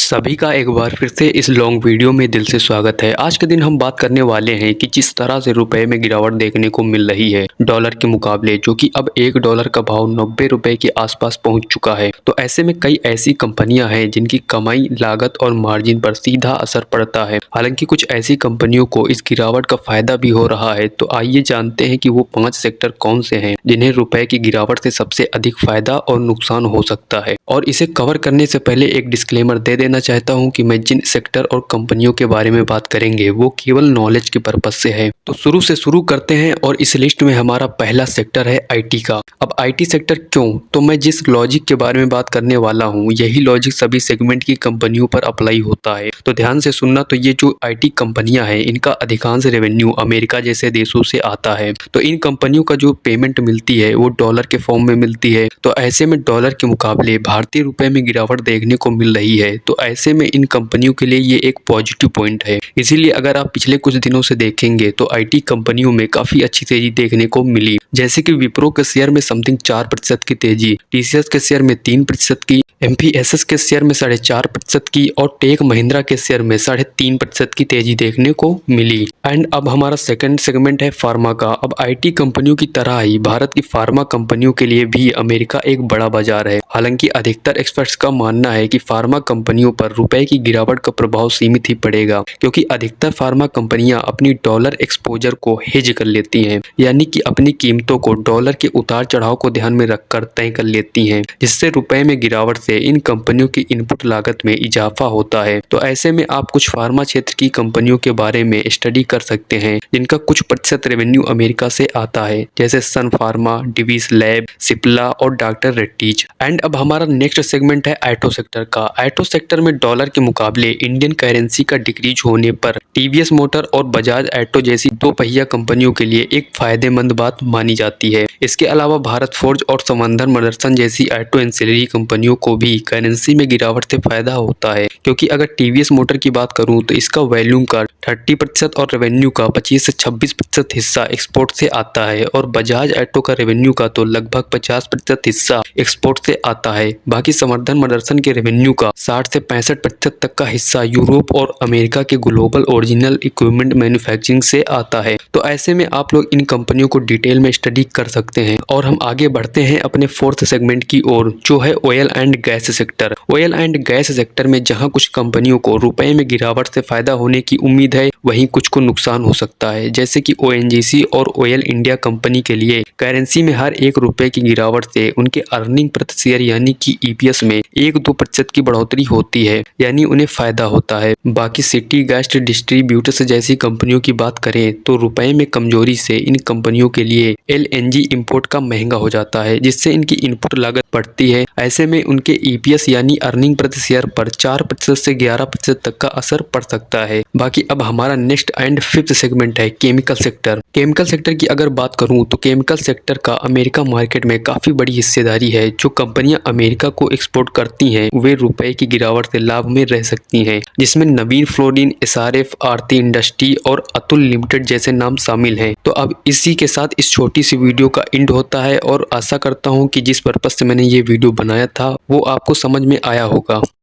सभी का एक बार फिर से इस लॉन्ग वीडियो में दिल से स्वागत है। आज के दिन हम बात करने वाले हैं कि जिस तरह से रुपए में गिरावट देखने को मिल रही है डॉलर के मुकाबले, जो कि अब $1 का भाव 90 रुपए के आसपास पहुंच चुका है। तो ऐसे में कई ऐसी कंपनियां हैं जिनकी कमाई, लागत और मार्जिन पर सीधा असर पड़ता है। हालांकि कुछ ऐसी कंपनियों को इस गिरावट का फायदा भी हो रहा है। तो आइए जानते हैं कि वो 5 सेक्टर कौन से हैं जिन्हें रुपए की गिरावट से सबसे अधिक फायदा और नुकसान हो सकता है। और इसे कवर करने से पहले एक डिस्क्लेमर दे देना चाहता हूं कि मैं जिन सेक्टर और कंपनियों के बारे में बात करेंगे वो केवल नॉलेज के पर्पज से है। तो शुरू करते हैं और इस लिस्ट में हमारा पहला सेक्टर है आईटी का। अब आईटी सेक्टर क्यों? तो मैं जिस लॉजिक के बारे में बात करने वाला हूं यही लॉजिक सभी सेगमेंट की कंपनियों पर अप्लाई होता है। तो ध्यान से सुनना। तो ये जो आईटी कंपनियां हैं इनका अधिकांश रेवेन्यू अमेरिका जैसे देशों से आता है। तो इन कंपनियों का जो पेमेंट मिलती है वो डॉलर के फॉर्म में मिलती है। तो ऐसे में डॉलर के मुकाबले भारतीय रुपए में गिरावट देखने को मिल रही है। तो ऐसे में इन कंपनियों के लिए ये एक पॉजिटिव पॉइंट है। इसीलिए अगर आप पिछले कुछ दिनों से देखेंगे तो आईटी कंपनियों में काफी अच्छी तेजी देखने को मिली। जैसे कि विप्रो के शेयर में समथिंग 4% की तेजी, टीसीएस के शेयर में 3% की, एमपीएसएस के शेयर में 4.5% की और टेक महिंद्रा के शेयर में 3.5% की तेजी देखने को मिली। एंड अब हमारा सेकंड सेगमेंट है फार्मा का। अब आईटी कंपनियों की तरह ही भारत की फार्मा कंपनियों के लिए भी अमेरिका एक बड़ा बाजार है। हालांकि अधिकतर एक्सपर्ट्स का मानना है कि फार्मा कंपनियों पर रुपए की गिरावट का प्रभाव सीमित ही पड़ेगा, क्योंकि अधिकतर फार्मा कंपनियां अपनी डॉलर एक्सपोजर को हेज कर लेती हैं, यानी कि अपनी कीमतों को डॉलर के उतार चढ़ाव को ध्यान में रखकर तय कर लेती हैं, जिससे रुपए में गिरावट से इन कंपनियों की इनपुट लागत में इजाफा होता है। तो ऐसे में आप कुछ फार्मा क्षेत्र की कंपनियों के बारे में स्टडी कर सकते हैं जिनका कुछ प्रतिशत रेवेन्यू अमेरिका से आता है, जैसे सन फार्मा, डिवीज लैब, सिप्ला और डॉक्टर रेड्डीज। एंड अब हमारा नेक्स्ट सेगमेंट है ऑटो सेक्टर का। ऑटो सेक्टर में डॉलर के मुकाबले इंडियन करेंसी का डिक्रीज होने पर टीवीएस मोटर और बजाज ऑटो जैसी दो पहिया कंपनियों के लिए एक फायदेमंद बात मानी जाती है। इसके अलावा भारत फोर्ज और समंदर मदरसन जैसी ऑटो एंसिलरी कंपनियों को भी करेंसी में गिरावट से फायदा होता है, क्योंकि अगर टीवीएस मोटर की बात करूं तो इसका वॉल्यूम का 30% और रेवेन्यू का 25 से 26% हिस्सा एक्सपोर्ट से आता है, और बजाज ऑटो का रेवेन्यू का तो लगभग 50% हिस्सा एक्सपोर्ट से आता है। बाकी समंदर मदरसन के रेवेन्यू का 60 से 65% तक का हिस्सा यूरोप और अमेरिका के ग्लोबल ओरिजिनल इक्विपमेंट मैन्युफैक्चरिंग से आता है। तो ऐसे में आप लोग इन कंपनियों को डिटेल में स्टडी कर सकते हैं। और हम आगे बढ़ते हैं अपने फोर्थ सेगमेंट की ओर, जो है oil and gas sector. Oil and gas sector में जहां कुछ कंपनियों को रुपए में गिरावट से फायदा होने की उम्मीद है, वहीं कुछ को नुकसान हो सकता है। जैसे कि ओएनजीसी और ऑयल इंडिया कंपनी के लिए करेंसी में हर ₹1 की गिरावट से उनके अर्निंग प्रति शेयर यानी कि ईपीएस में 1-2% की बढ़ोतरी होती है, यानी उन्हें फायदा होता है। बाकी सिटी गैस डिस्ट्रीब्यूटर्स जैसी कंपनियों की बात करें तो रुपए में कमजोरी से इन कंपनियों के लिए एलएनजी इंपोर्ट का महंगा हो जाता है, जिससे इनकी इनपुट लागत बढ़ती है। ऐसे में उनके ईपीएस यानी अर्निंग प्रति शेयर पर 4% से 11% तक का असर पड़ सकता है। बाकी अब हमारा नेक्स्ट एंड फिफ्थ सेगमेंट है केमिकल सेक्टर। केमिकल सेक्टर की अगर बात करूं तो केमिकल सेक्टर का अमेरिका मार्केट में काफी बड़ी हिस्सेदारी है। जो कंपनियां अमेरिका को एक्सपोर्ट करती हैं वे रुपए की गिरावट से लाभ में रह सकती हैं, जिसमें नवीन फ्लोरिन, एसआरएफ, आरती इंडस्ट्री और अतुल लिमिटेड जैसे नाम शामिल हैं। तो अब इसी के साथ इस छोटी सी वीडियो का एंड होता है, और आशा करता हूं कि जिस पर्पज से मैंने ये वीडियो बनाया था वो आपको समझ में आया होगा।